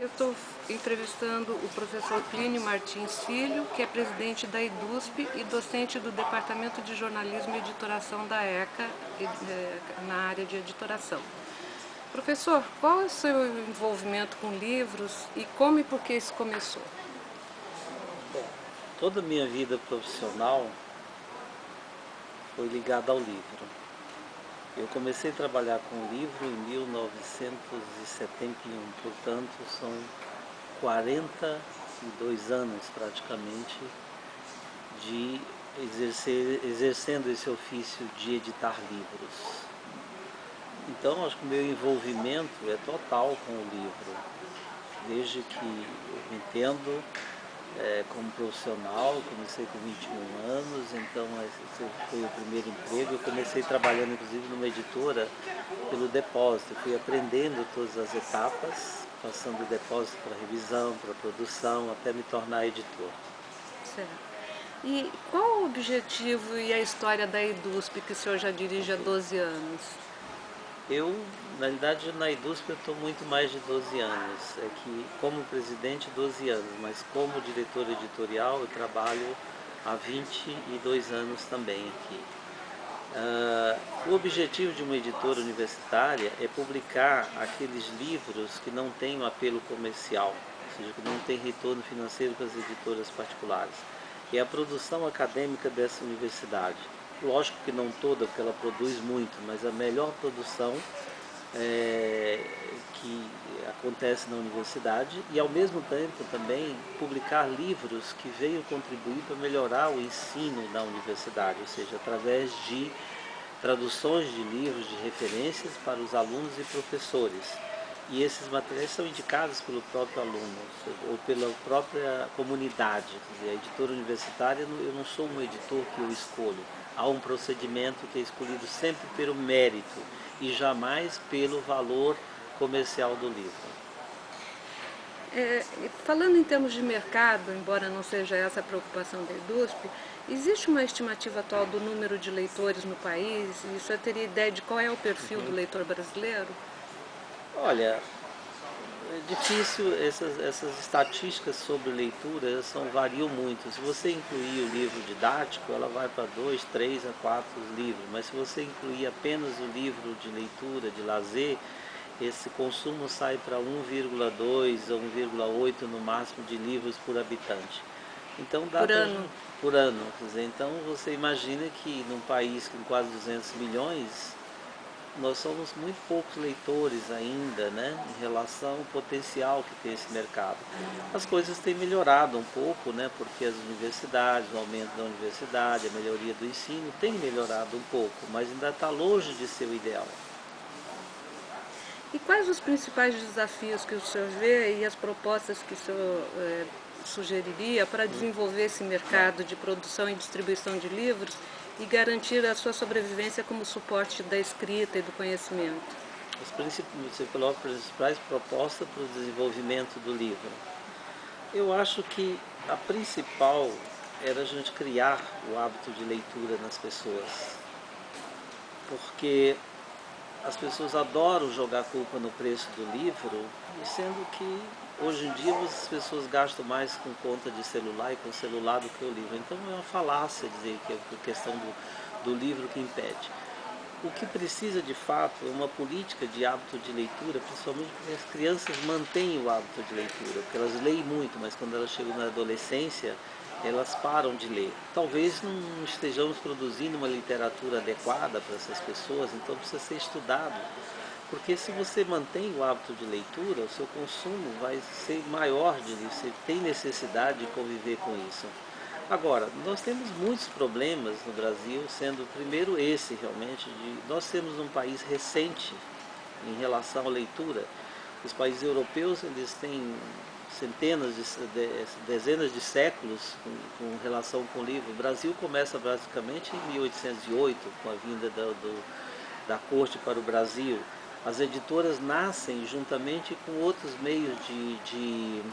Eu estou entrevistando o professor Plínio Martins Filho, que é presidente da IDUSP e docente do Departamento de Jornalismo e Editoração da ECA, na área de editoração. Professor, qual é o seu envolvimento com livros e como e por que isso começou? Bom, toda a minha vida profissional foi ligada ao livro. Eu comecei a trabalhar com livro em 1971, portanto são 42 anos praticamente de exercendo esse ofício de editar livros. Então acho que o meu envolvimento é total com o livro, desde que eu me entendo como profissional. Comecei com 21 anos, então esse foi o primeiro emprego. Eu comecei trabalhando inclusive numa editora pelo depósito, fui aprendendo todas as etapas, passando do depósito para revisão, para produção, até me tornar editor. Certo. E qual o objetivo e a história da IDUSP, que o senhor já dirige há 12 anos? Eu, na realidade, na IDUSP eu estou muito mais de 12 anos. É que, como presidente, 12 anos, mas como diretor editorial eu trabalho há 22 anos também aqui. O objetivo de uma editora universitária é publicar aqueles livros que não têm um apelo comercial, ou seja, que não tem retorno financeiro para as editoras particulares. É a produção acadêmica dessa universidade. Lógico que não toda, porque ela produz muito, mas a melhor produção que acontece na universidade, e ao mesmo tempo também publicar livros que venham contribuir para melhorar o ensino na universidade, ou seja, através de traduções de livros de referências para os alunos e professores. E esses materiais são indicados pelo próprio aluno ou pela própria comunidade. Quer dizer, a editora universitária, eu não sou um editor que eu escolho. Há um procedimento que é escolhido sempre pelo mérito e jamais pelo valor comercial do livro. Falando em termos de mercado, embora não seja essa a preocupação da IDUSP, existe uma estimativa atual do número de leitores no país? E o senhor teria ideia de qual é o perfil do leitor brasileiro? Olha, é difícil, essas estatísticas sobre leitura variam muito. Se você incluir o livro didático, ela vai para 2, 3 a 4 livros, mas se você incluir apenas o livro de leitura, de lazer, esse consumo sai para 1,2 a 1,8 no máximo de livros por habitante. Então dá Por para ano? por ano, quer dizer, então você imagina que num país com quase 200 milhões, nós somos muito poucos leitores ainda, né, em relação ao potencial que tem esse mercado. As coisas têm melhorado um pouco, né, porque as universidades, o aumento da universidade, a melhoria do ensino tem melhorado um pouco, mas ainda está longe de ser o ideal. E quais os principais desafios que o senhor vê e as propostas que o senhor sugeriria para desenvolver esse mercado de produção e distribuição de livros e garantir a sua sobrevivência como suporte da escrita e do conhecimento? Você coloca as principais propostas para o desenvolvimento do livro. Eu acho que a principal era a gente criar o hábito de leitura nas pessoas, porque as pessoas adoram jogar culpa no preço do livro, sendo que hoje em dia as pessoas gastam mais com conta de celular e com celular do que o livro. Então é uma falácia dizer que é a questão do livro que impede. O que precisa de fato é uma política de hábito de leitura, principalmente porque as crianças mantêm o hábito de leitura, porque elas leem muito, mas quando elas chegam na adolescência, elas param de ler. Talvez não estejamos produzindo uma literatura adequada para essas pessoas, então precisa ser estudado. Porque se você mantém o hábito de leitura, o seu consumo vai ser maior de livro, você tem necessidade de conviver com isso. Agora, nós temos muitos problemas no Brasil, sendo primeiro esse realmente, nós temos um país recente em relação à leitura. Os países europeus, eles têm centenas, dezenas de séculos com relação com o livro. O Brasil começa basicamente em 1808, com a vinda da corte para o Brasil. As editoras nascem juntamente com outros meios de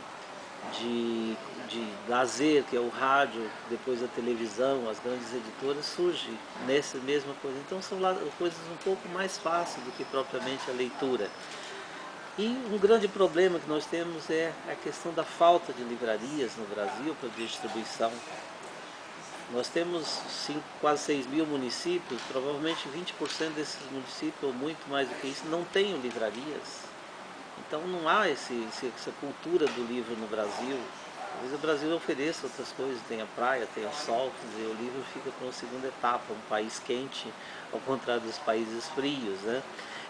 lazer, que é o rádio, depois a televisão, as grandes editoras surgem nessa mesma coisa. Então são coisas um pouco mais fáceis do que propriamente a leitura. E um grande problema que nós temos é a questão da falta de livrarias no Brasil para distribuição. Nós temos quase 6 mil municípios, provavelmente 20% desses municípios, ou muito mais do que isso, não têm livrarias. Então não há essa cultura do livro no Brasil. Às vezes o Brasil oferece outras coisas, tem a praia, tem o sol, quer dizer, o livro fica para uma segunda etapa, um país quente, ao contrário dos países frios, né?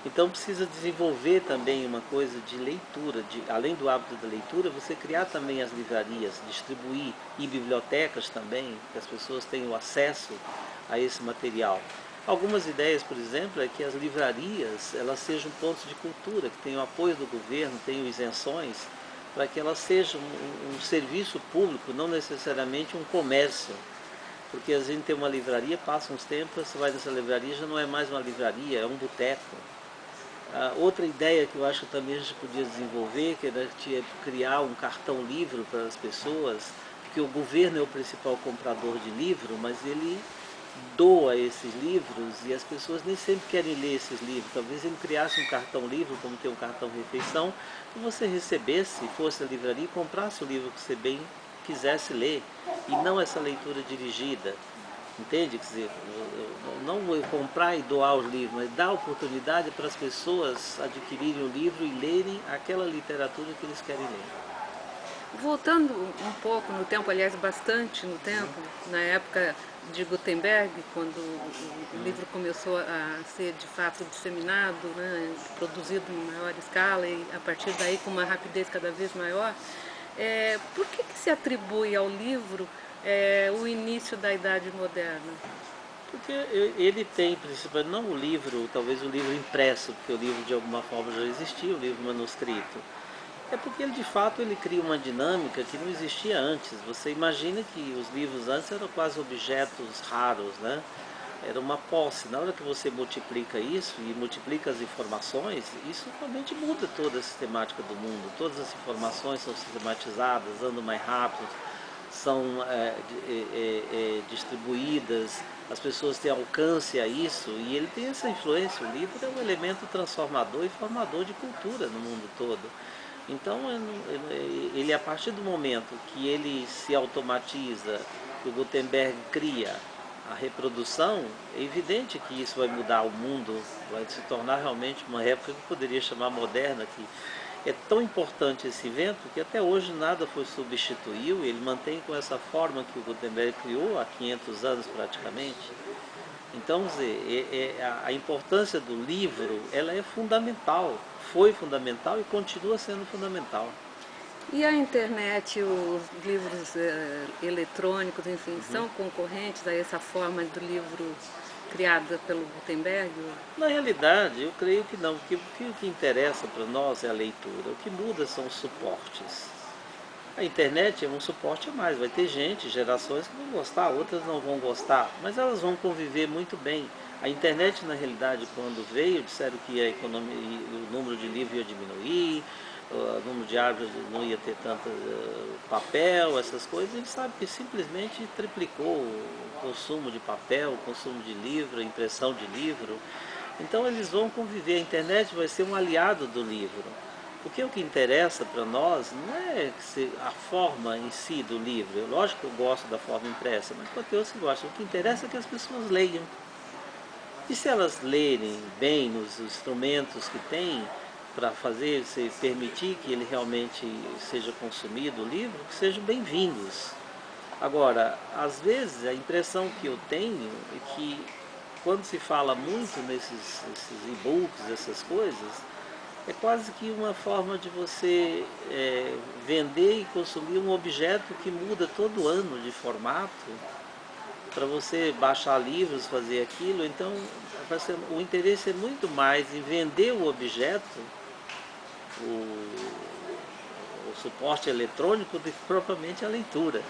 Então precisa desenvolver também uma coisa de leitura, além do hábito da leitura, você criar também as livrarias, distribuir, e bibliotecas também, que as pessoas tenham acesso a esse material. Algumas ideias, por exemplo, é que as livrarias elas sejam pontos de cultura, que tenham apoio do governo, tenham isenções, para que elas sejam um serviço público, não necessariamente um comércio. Porque a gente tem uma livraria, passa uns tempos, você vai nessa livraria, já não é mais uma livraria, é um boteco. Outra ideia que eu acho que também a gente podia desenvolver, que era criar um cartão livro para as pessoas, porque o governo é o principal comprador de livro, mas ele doa esses livros e as pessoas nem sempre querem ler esses livros. Talvez ele criasse um cartão livro, como tem um cartão refeição, que você recebesse, fosse à livraria e comprasse o livro que você bem quisesse ler, e não essa leitura dirigida. Entende? Quer dizer, não vou comprar e doar os livros, mas dar oportunidade para as pessoas adquirirem o livro e lerem aquela literatura que eles querem ler. Voltando um pouco no tempo, aliás, bastante no tempo, na época de Gutenberg, quando o livro começou a ser de fato disseminado, né, produzido em maior escala e a partir daí com uma rapidez cada vez maior, por que se atribui ao livro o início da Idade Moderna? Porque ele tem, principalmente, não o livro, talvez o livro impresso, porque o livro de alguma forma já existia, o livro manuscrito. É porque ele de fato ele cria uma dinâmica que não existia antes. Você imagina que os livros antes eram quase objetos raros, né? Era uma posse. Na hora que você multiplica isso e multiplica as informações, isso realmente muda toda a sistemática do mundo. Todas as informações são sistematizadas, andam mais rápido, são distribuídas, as pessoas têm alcance a isso e ele tem essa influência. O livro é um elemento transformador e formador de cultura no mundo todo. Então, ele a partir do momento que ele se automatiza, que o Gutenberg cria a reprodução, é evidente que isso vai mudar o mundo, vai se tornar realmente uma época que poderia chamar moderna, que é tão importante esse evento que até hoje nada foi substituiu, ele mantém com essa forma que o Gutenberg criou há 500 anos praticamente. Então, a importância do livro, ela é fundamental, foi fundamental e continua sendo fundamental. E a internet, os livros eletrônicos, enfim, são concorrentes a essa forma do livro criada pelo Gutenberg? Na realidade, eu creio que não, porque o que interessa para nós é a leitura, o que muda são os suportes. A internet é um suporte a mais, vai ter gente, gerações que vão gostar, outras não vão gostar, mas elas vão conviver muito bem. A internet, na realidade, quando veio, disseram que a economia, o número de livros ia diminuir, o número de árvores não ia ter tanto papel, essas coisas. Eles sabem que simplesmente triplicou o consumo de papel, o consumo de livro, a impressão de livro. Então eles vão conviver, a internet vai ser um aliado do livro. Porque o que interessa para nós não é a forma em si do livro. Lógico que eu gosto da forma impressa, mas pode ter outros que gostam. O que interessa é que as pessoas leiam. E se elas lerem bem nos instrumentos que têm para fazer, se permitir que ele realmente seja consumido, o livro, que sejam bem-vindos. Agora, às vezes a impressão que eu tenho é que quando se fala muito nesses e-books, essas coisas, é quase que uma forma de você vender e consumir um objeto que muda todo ano de formato, para você baixar livros, fazer aquilo. Então o interesse é muito mais em vender o objeto, o suporte eletrônico, do que propriamente a leitura.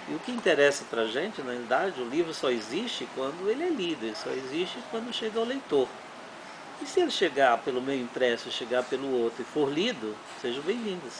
E o que interessa para a gente, na realidade, o livro só existe quando ele é lido, ele só existe quando chega ao leitor. E se ele chegar pelo meio impresso, chegar pelo outro e for lido, sejam bem-vindos.